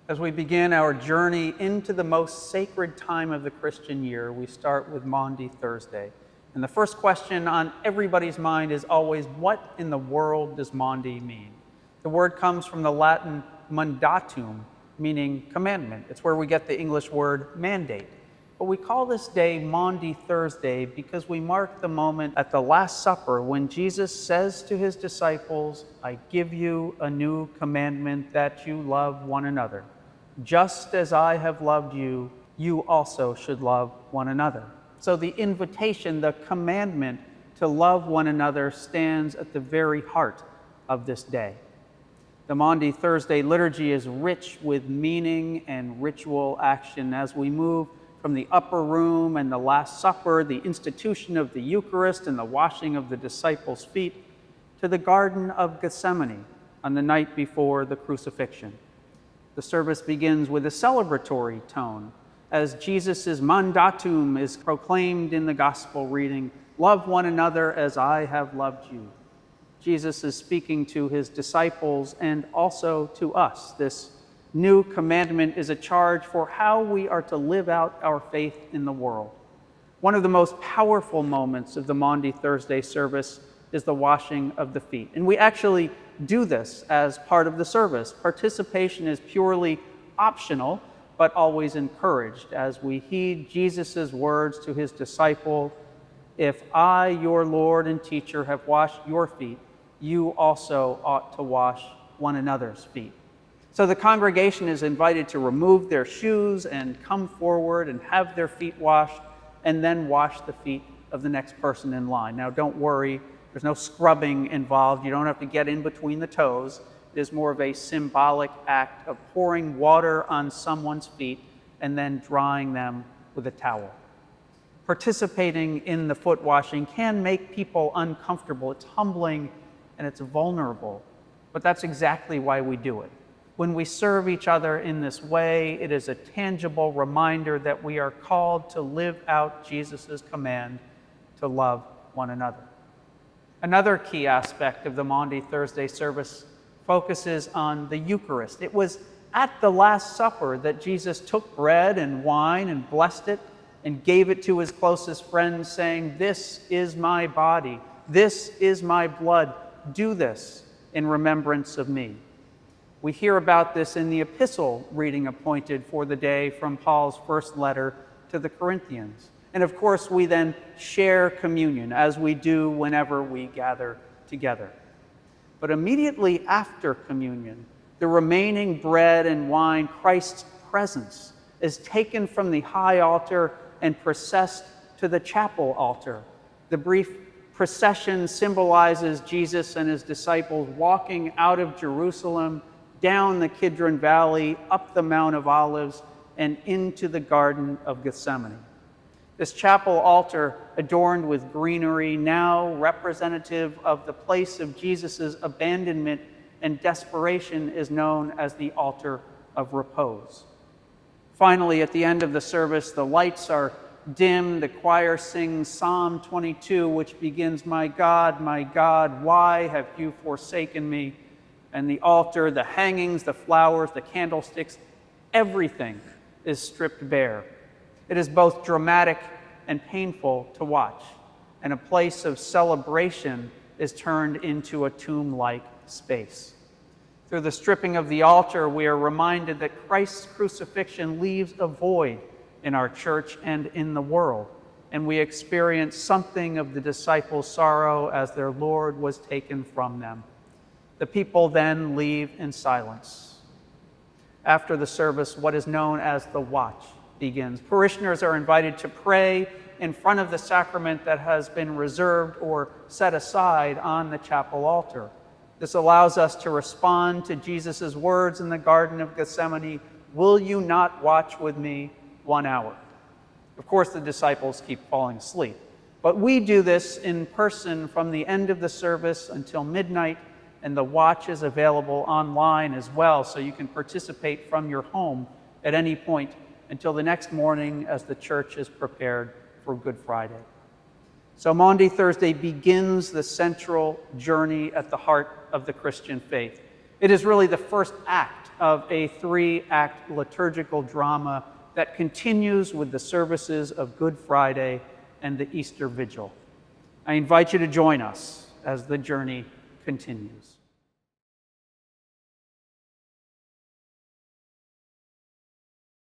As we begin our journey into the most sacred time of the Christian year, we start with Maundy Thursday. And the first question on everybody's mind is always, what in the world does Maundy mean? The word comes from the Latin mandatum, meaning commandment. It's where we get the English word mandate. But we call this day Maundy Thursday because we mark the moment at the Last Supper when Jesus says to his disciples, "I give you a new commandment, that you love one another. Just as I have loved you, you also should love one another." So the invitation, the commandment to love one another stands at the very heart of this day. The Maundy Thursday liturgy is rich with meaning and ritual action as we move from the upper room and the Last Supper, the institution of the Eucharist and the washing of the disciples' feet, to the Garden of Gethsemane on the night before the crucifixion. The service begins with a celebratory tone as Jesus' mandatum is proclaimed in the gospel reading, "Love one another as I have loved you." Jesus is speaking to his disciples and also to us. This new commandment is a charge for how we are to live out our faith in the world. One of the most powerful moments of the Maundy Thursday service is the washing of the feet. And we actually do this as part of the service. Participation is purely optional, but always encouraged as we heed Jesus' words to his disciple, "If I, your Lord and teacher, have washed your feet, you also ought to wash one another's feet." So the congregation is invited to remove their shoes and come forward and have their feet washed, and then wash the feet of the next person in line. Now, don't worry, there's no scrubbing involved. You don't have to get in between the toes. It is more of a symbolic act of pouring water on someone's feet and then drying them with a towel. Participating in the foot washing can make people uncomfortable. It's humbling and it's vulnerable, but that's exactly why we do it. When we serve each other in this way, it is a tangible reminder that we are called to live out Jesus' command to love one another. Another key aspect of the Maundy Thursday service focuses on the Eucharist. It was at the Last Supper that Jesus took bread and wine and blessed it and gave it to his closest friends, saying, "This is my body, this is my blood. Do this in remembrance of me." We hear about this in the epistle reading appointed for the day from Paul's first letter to the Corinthians. And of course, we then share communion as we do whenever we gather together. But immediately after communion, the remaining bread and wine, Christ's presence, is taken from the high altar and processed to the chapel altar. The brief procession symbolizes Jesus and his disciples walking out of Jerusalem, down the Kidron Valley, up the Mount of Olives, and into the Garden of Gethsemane. This chapel altar, adorned with greenery, now representative of the place of Jesus' abandonment and desperation, is known as the altar of repose. Finally, at the end of the service, the lights are dim. The choir sings Psalm 22, which begins, my God, why have you forsaken me?" And the altar, the hangings, the flowers, the candlesticks, everything is stripped bare. It is both dramatic and painful to watch, and a place of celebration is turned into a tomb-like space. Through the stripping of the altar, we are reminded that Christ's crucifixion leaves a void in our church and in the world, and we experience something of the disciples' sorrow as their Lord was taken from them. The people then leave in silence. After the service, what is known as the watch begins. Parishioners are invited to pray in front of the sacrament that has been reserved or set aside on the chapel altar. This allows us to respond to Jesus' words in the Garden of Gethsemane, "Will you not watch with me 1 hour?" Of course, the disciples keep falling asleep, but we do this in person from the end of the service until midnight, and the watch is available online as well, so you can participate from your home at any point until the next morning as the church is prepared for Good Friday. So Maundy Thursday begins the central journey at the heart of the Christian faith. It is really the first act of a 3-act liturgical drama that continues with the services of Good Friday and the Easter Vigil. I invite you to join us as the journey continues.